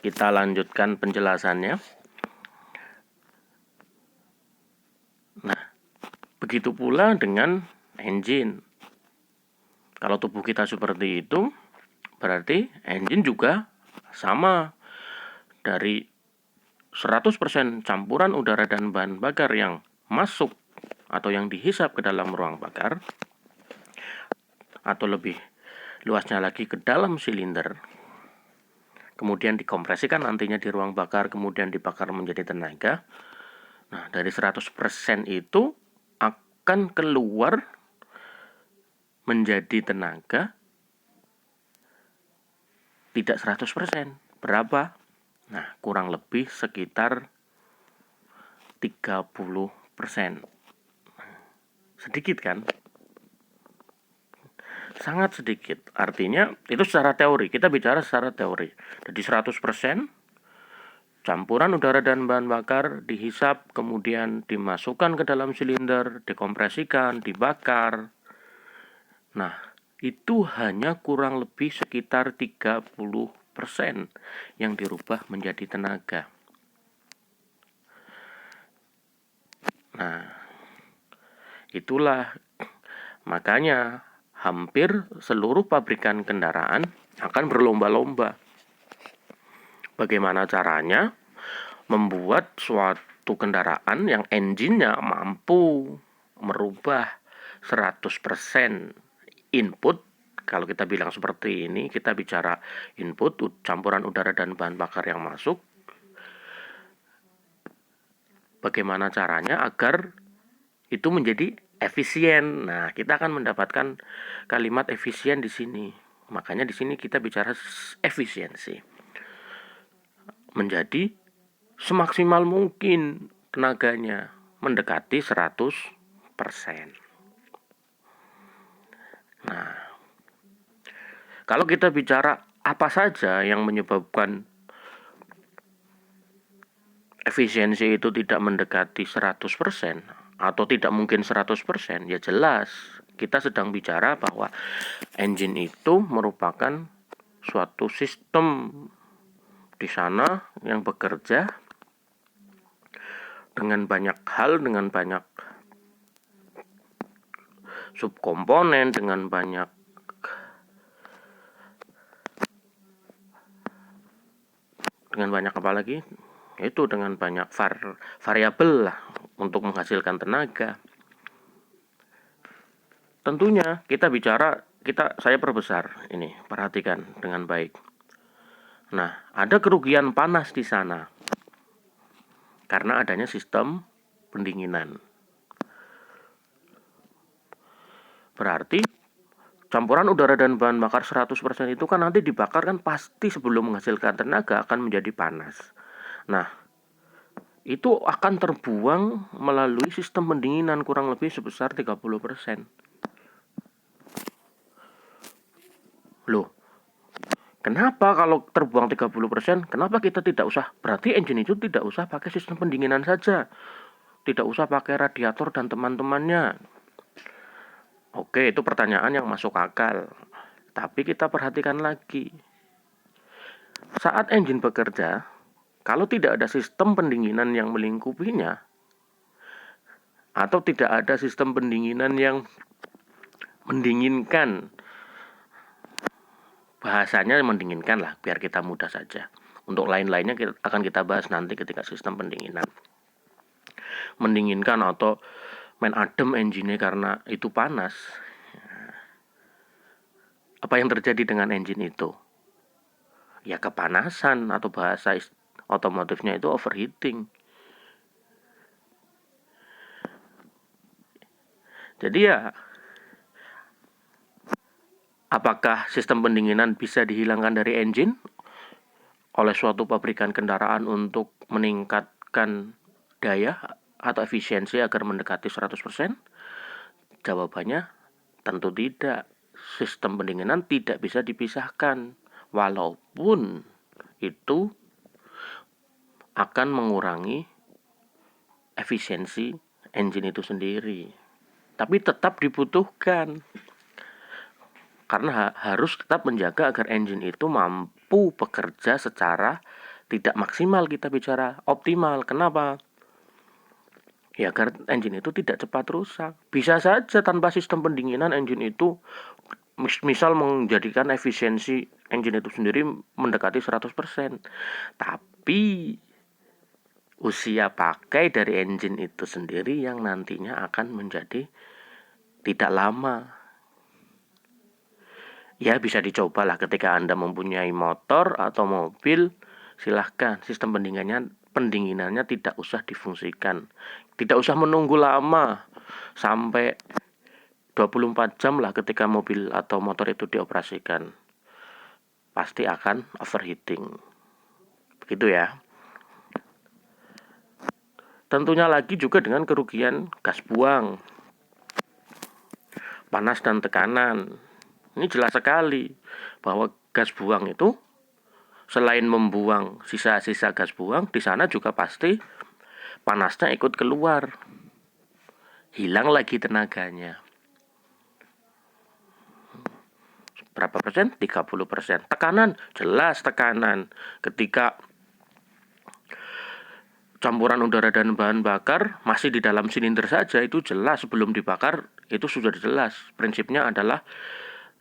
kita lanjutkan penjelasannya. Nah, begitu pula dengan engine. Kalau tubuh kita seperti itu, berarti engine juga sama. Dari 100% campuran udara dan bahan bakar yang masuk atau yang dihisap ke dalam ruang bakar, atau lebih luasnya lagi ke dalam silinder, kemudian dikompresikan nantinya di ruang bakar, kemudian dibakar menjadi tenaga. Nah, dari 100% itu akan keluar menjadi tenaga tidak 100%. Berapa? Nah, kurang lebih sekitar 30%. Sedikit kan? Sangat sedikit. Artinya itu secara teori. Kita bicara secara teori. Jadi 100% campuran udara dan bahan bakar dihisap, kemudian dimasukkan ke dalam silinder, dikompresikan, dibakar. Nah, itu hanya kurang lebih sekitar 30% yang dirubah menjadi tenaga. Nah, itulah makanya hampir seluruh pabrikan kendaraan akan berlomba-lomba. Bagaimana caranya membuat suatu kendaraan yang engine-nya mampu merubah 100% input. Kalau kita bilang seperti ini, kita bicara input, campuran udara dan bahan bakar yang masuk. Bagaimana caranya agar itu menjadi efisien. Nah, kita akan mendapatkan kalimat efisien di sini. Makanya di sini kita bicara efisiensi. Menjadi semaksimal mungkin tenaganya, mendekati 100%. Nah, kalau kita bicara apa saja yang menyebabkan efisiensi itu tidak mendekati 100% atau tidak mungkin 100%, ya jelas kita sedang bicara bahwa engine itu merupakan suatu sistem di sana yang bekerja dengan banyak hal, dengan banyak subkomponen, dengan banyak apa lagi? Itu dengan banyak variabel lah untuk menghasilkan tenaga. Tentunya kita bicara, saya perbesar ini, perhatikan dengan baik. Nah, ada kerugian panas di sana karena adanya sistem pendinginan. Berarti campuran udara dan bahan bakar 100% itu kan nanti dibakar kan pasti sebelum menghasilkan tenaga akan menjadi panas. Nah, itu akan terbuang melalui sistem pendinginan kurang lebih sebesar 30%. Loh, kenapa kalau terbuang 30%, kenapa kita tidak usah, berarti engine itu tidak usah pakai sistem pendinginan saja. Tidak usah pakai radiator dan teman-temannya. Oke, itu pertanyaan yang masuk akal. Tapi kita perhatikan lagi. Saat engine bekerja, kalau tidak ada sistem pendinginan yang melingkupinya, atau tidak ada sistem pendinginan yang mendinginkan, bahasanya mendinginkan lah, biar kita mudah saja. Untuk lain-lainnya akan kita bahas nanti ketika sistem pendinginan. Mendinginkan atau main adem engine karena itu panas. Apa yang terjadi dengan engine itu? Ya kepanasan, atau bahasa otomotifnya itu overheating. Jadi ya, apakah sistem pendinginan bisa dihilangkan dari engine oleh suatu pabrikan kendaraan untuk meningkatkan daya atau efisiensi agar mendekati 100%? Jawabannya tentu tidak. Sistem pendinginan tidak bisa dipisahkan, walaupun itu akan mengurangi efisiensi engine itu sendiri. Tapi tetap dibutuhkan, karena harus tetap menjaga agar engine itu mampu bekerja secara tidak maksimal, kita bicara optimal. Kenapa? Ya karena engine itu tidak cepat rusak. Bisa saja tanpa sistem pendinginan engine itu misal menjadikan efisiensi engine itu sendiri mendekati 100%. Tapi usia pakai dari engine itu sendiri yang nantinya akan menjadi tidak lama. Ya bisa dicobalah ketika Anda mempunyai motor atau mobil, silahkan sistem pendinginannya tidak usah difungsikan. Tidak usah menunggu lama sampai 24 jam lah ketika mobil atau motor itu dioperasikan. Pasti akan overheating. Begitu ya. Tentunya lagi juga dengan kerugian gas buang, panas dan tekanan. Ini jelas sekali bahwa gas buang itu selain membuang sisa-sisa gas buang, di sana juga pasti panasnya ikut keluar. Hilang lagi tenaganya. Berapa persen? 30%. Tekanan, jelas tekanan. Ketika campuran udara dan bahan bakar masih di dalam silinder saja, itu jelas sebelum dibakar itu sudah jelas. Prinsipnya adalah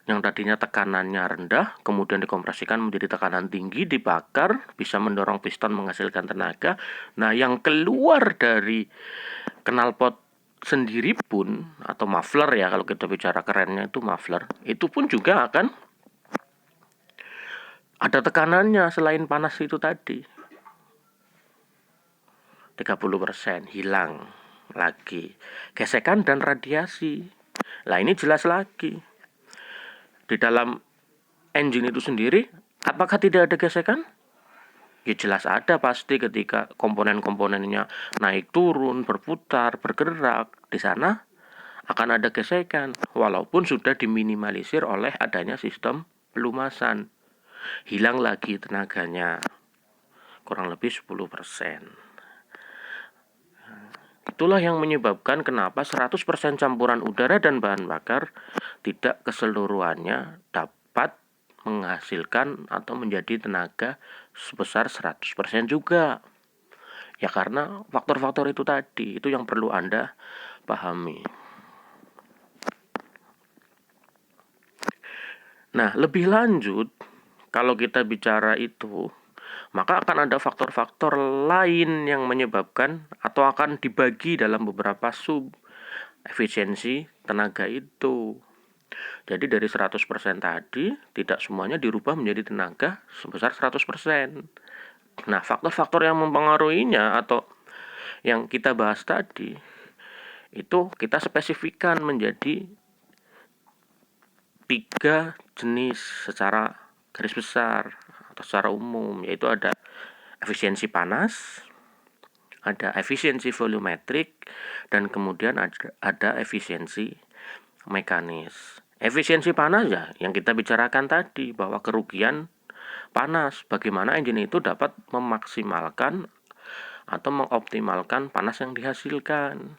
yang tadinya tekanannya rendah, kemudian dikompresikan menjadi tekanan tinggi, dibakar, bisa mendorong piston menghasilkan tenaga. Nah, yang keluar dari knalpot sendiri pun, atau muffler ya, kalau kita bicara kerennya itu muffler, itu pun juga akan ada tekanannya selain panas itu tadi. 30% hilang lagi. Gesekan dan radiasi. Nah, ini jelas lagi. Di dalam engine itu sendiri, apakah tidak ada gesekan? Ya jelas ada pasti ketika komponen-komponennya naik turun, berputar, bergerak. Di sana akan ada gesekan, walaupun sudah diminimalisir oleh adanya sistem pelumasan. Hilang lagi tenaganya, kurang lebih 10%. Itulah yang menyebabkan kenapa 100% campuran udara dan bahan bakar tidak keseluruhannya dapat menghasilkan atau menjadi tenaga sebesar 100% juga. Ya karena faktor-faktor itu tadi, itu yang perlu Anda pahami. Nah, lebih lanjut, kalau kita bicara itu, maka akan ada faktor-faktor lain yang menyebabkan atau akan dibagi dalam beberapa sub efisiensi tenaga itu. Jadi dari 100% tadi, tidak semuanya dirubah menjadi tenaga sebesar 100%. Nah, faktor-faktor yang mempengaruhinya atau yang kita bahas tadi, itu kita spesifikkan menjadi 3 jenis secara garis besar atau secara umum, yaitu ada efisiensi panas, ada efisiensi volumetrik, dan kemudian ada efisiensi mekanis. Efisiensi panas ya yang kita bicarakan tadi, bahwa kerugian panas, bagaimana engine itu dapat memaksimalkan atau mengoptimalkan panas yang dihasilkan.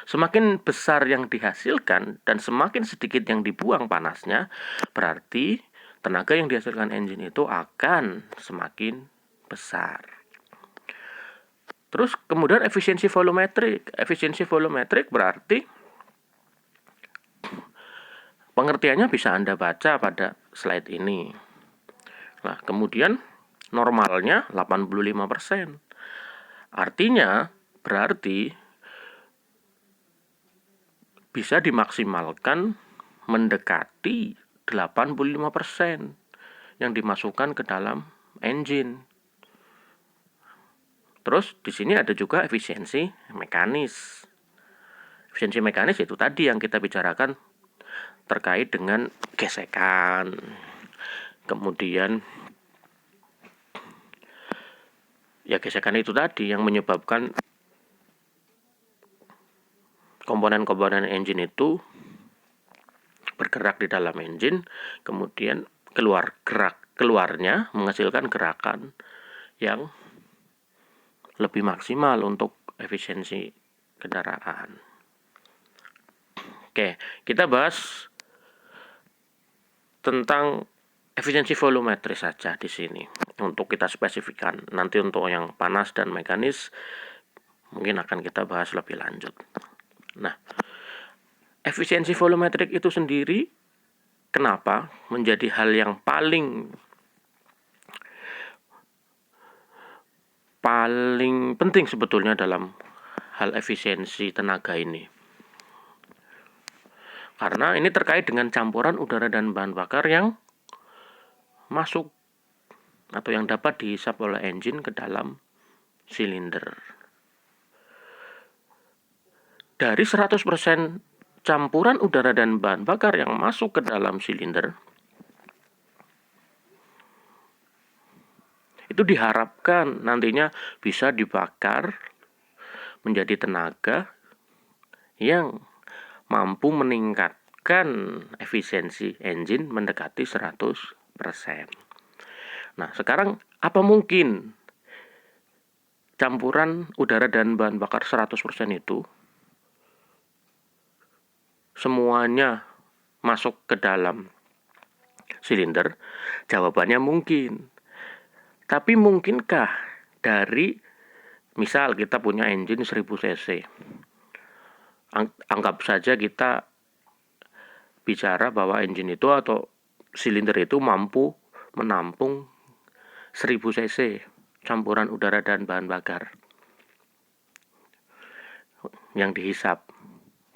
Semakin besar yang dihasilkan dan semakin sedikit yang dibuang panasnya, berarti tenaga yang dihasilkan engine itu akan semakin besar. Terus kemudian efisiensi volumetrik. Efisiensi volumetrik berarti pengertiannya bisa Anda baca pada slide ini. Nah, kemudian normalnya 85%. Artinya berarti bisa dimaksimalkan mendekati 85% yang dimasukkan ke dalam engine. Terus di sini ada juga efisiensi mekanis. Efisiensi mekanis itu tadi yang kita bicarakan terkait dengan gesekan. Kemudian ya gesekan itu tadi yang menyebabkan komponen-komponen engine itu bergerak di dalam engine, kemudian keluarnya menghasilkan gerakan yang lebih maksimal untuk efisiensi kendaraan. Oke, kita bahas tentang efisiensi volumetris saja di sini untuk kita spesifikkan. Nanti untuk yang panas dan mekanis mungkin akan kita bahas lebih lanjut. Nah, efisiensi volumetrik itu sendiri kenapa menjadi hal yang paling penting sebetulnya dalam hal efisiensi tenaga ini? Karena ini terkait dengan campuran udara dan bahan bakar yang masuk atau yang dapat dihisap oleh engine ke dalam silinder. Dari 100% campuran udara dan bahan bakar yang masuk ke dalam silinder, itu diharapkan nantinya bisa dibakar menjadi tenaga yang mampu meningkatkan efisiensi engine mendekati 100%. Nah, sekarang apa mungkin campuran udara dan bahan bakar 100% itu semuanya masuk ke dalam silinder? Jawabannya mungkin. Tapi mungkinkah dari, misal kita punya engine 1000 cc, anggap saja kita bicara bahwa engine itu atau silinder itu mampu menampung 1000 cc campuran udara dan bahan bakar yang dihisap.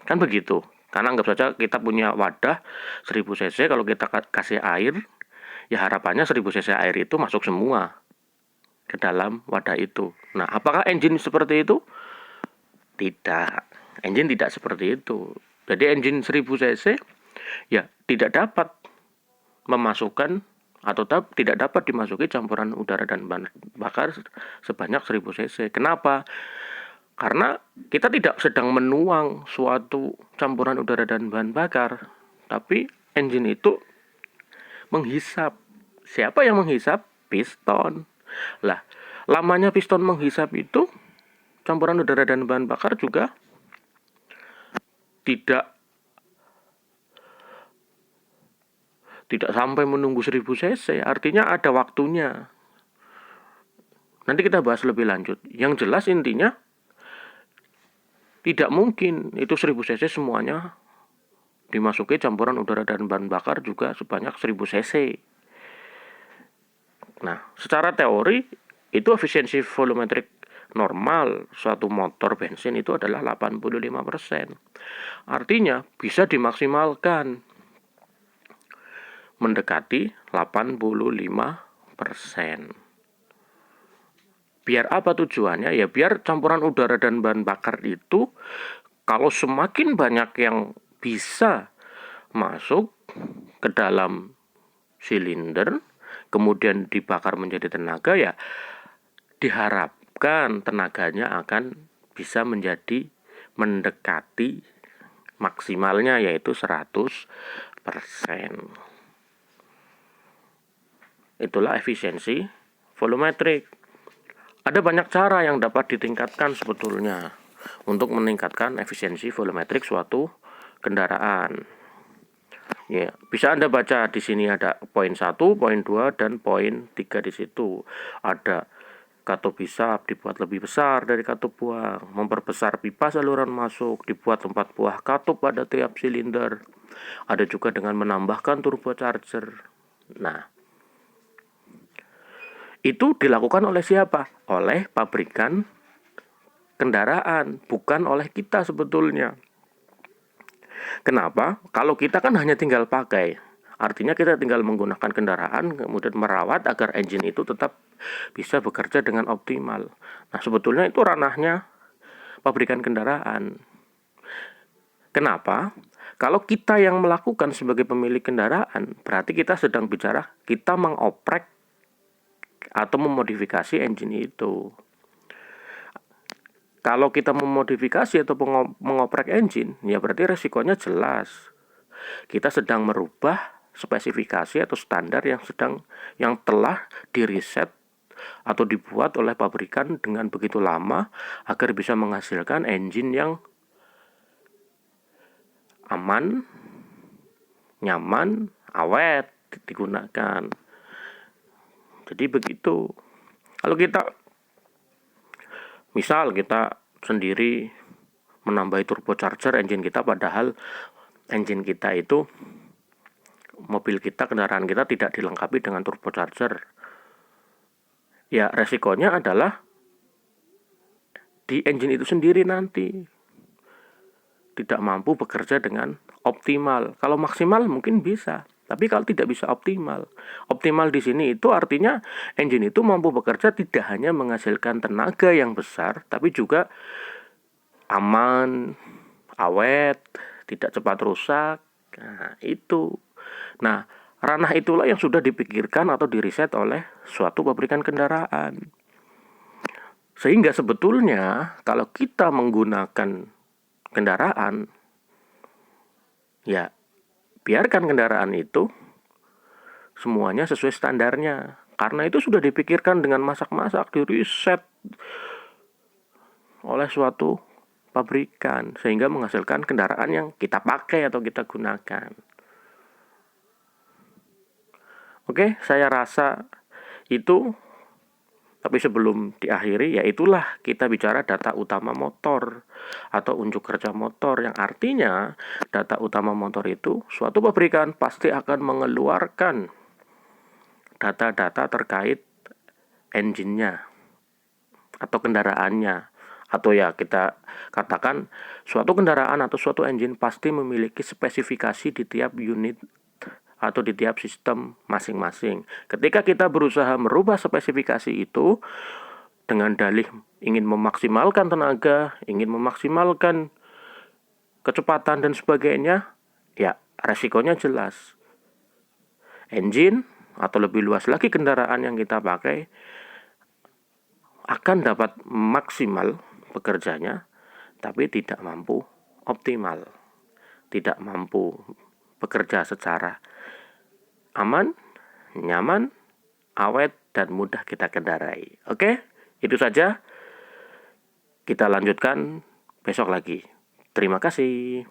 Kan begitu. Karena anggap saja kita punya wadah 1000 cc, kalau kita kasih air, ya harapannya 1000 cc air itu masuk semua ke dalam wadah itu. Nah, apakah engine seperti itu? Tidak. Engine tidak seperti itu. Jadi engine 1000 cc ya tidak dapat memasukkan atau tidak dapat dimasuki campuran udara dan bahan bakar sebanyak 1000 cc. Kenapa? Karena kita tidak sedang menuang suatu campuran udara dan bahan bakar, tapi engine itu menghisap. Siapa yang menghisap? Piston. Lah, lamanya piston menghisap itu campuran udara dan bahan bakar juga tidak sampai menunggu 1000 cc, artinya ada waktunya. Nanti kita bahas lebih lanjut. Yang jelas intinya tidak mungkin itu 1000 cc semuanya dimasuki campuran udara dan bahan bakar juga sebanyak 1000 cc. Nah, secara teori itu efisiensi volumetrik normal suatu motor bensin itu adalah 85%. Artinya bisa dimaksimalkan mendekati 85%. Biar apa tujuannya? Ya biar campuran udara dan bahan bakar itu kalau semakin banyak yang bisa masuk ke dalam silinder, kemudian dibakar menjadi tenaga, ya diharapkan tenaganya akan bisa menjadi mendekati maksimalnya yaitu 100%. Itulah efisiensi volumetrik. Ada banyak cara yang dapat ditingkatkan sebetulnya untuk meningkatkan efisiensi volumetrik suatu kendaraan. Ya, bisa Anda baca di sini ada poin 1, poin 2 dan poin 3 di situ. Ada katup hisap dibuat lebih besar dari katup buang, memperbesar pipa saluran masuk, dibuat 4 buah katup pada tiap silinder. Ada juga dengan menambahkan turbocharger. Nah, itu dilakukan oleh siapa? Oleh pabrikan kendaraan, bukan oleh kita sebetulnya. Kenapa? Kalau kita kan hanya tinggal pakai. Artinya kita tinggal menggunakan kendaraan, kemudian merawat agar engine itu tetap bisa bekerja dengan optimal. Nah, sebetulnya itu ranahnya pabrikan kendaraan. Kenapa? Kalau kita yang melakukan sebagai pemilik kendaraan, berarti kita sedang bicara kita mengoprek atau memodifikasi engine itu. Kalau kita memodifikasi atau mengoprek engine, ya berarti resikonya jelas. Kita sedang merubah spesifikasi atau standar yang telah diriset atau dibuat oleh pabrikan dengan begitu lama agar bisa menghasilkan engine yang aman, nyaman, awet. digunakan. Jadi begitu. Kalau kita misal kita sendiri menambahi turbocharger engine kita, padahal engine kita itu, mobil kita, kendaraan kita tidak dilengkapi dengan turbocharger, ya resikonya adalah di engine itu sendiri nanti tidak mampu bekerja dengan optimal. Kalau maksimal mungkin bisa, tapi kalau tidak bisa optimal. Optimal di sini itu artinya engine itu mampu bekerja tidak hanya menghasilkan tenaga yang besar, tapi juga aman, awet, tidak cepat rusak. Nah, itu. Nah, ranah itulah yang sudah dipikirkan atau diriset oleh suatu pabrikan kendaraan. Sehingga sebetulnya kalau kita menggunakan kendaraan, ya biarkan kendaraan itu semuanya sesuai standarnya. Karena itu sudah dipikirkan dengan masak-masak, diriset oleh suatu pabrikan, sehingga menghasilkan kendaraan yang kita pakai atau kita gunakan. Oke, saya rasa itu. Tapi sebelum diakhiri, ya itulah kita bicara data utama motor atau unjuk kerja motor, yang artinya data utama motor itu suatu pabrikan pasti akan mengeluarkan data-data terkait engine-nya atau kendaraannya. Atau ya kita katakan suatu kendaraan atau suatu engine pasti memiliki spesifikasi di tiap unit atau di tiap sistem masing-masing. Ketika kita berusaha merubah spesifikasi itu dengan dalih ingin memaksimalkan tenaga, ingin memaksimalkan kecepatan dan sebagainya, ya resikonya jelas. Engine atau lebih luas lagi kendaraan yang kita pakai akan dapat maksimal bekerjanya, tapi tidak mampu optimal, tidak mampu bekerja secara aman, nyaman, awet, dan mudah kita kendarai. Oke, itu saja. Kita lanjutkan besok lagi. Terima kasih.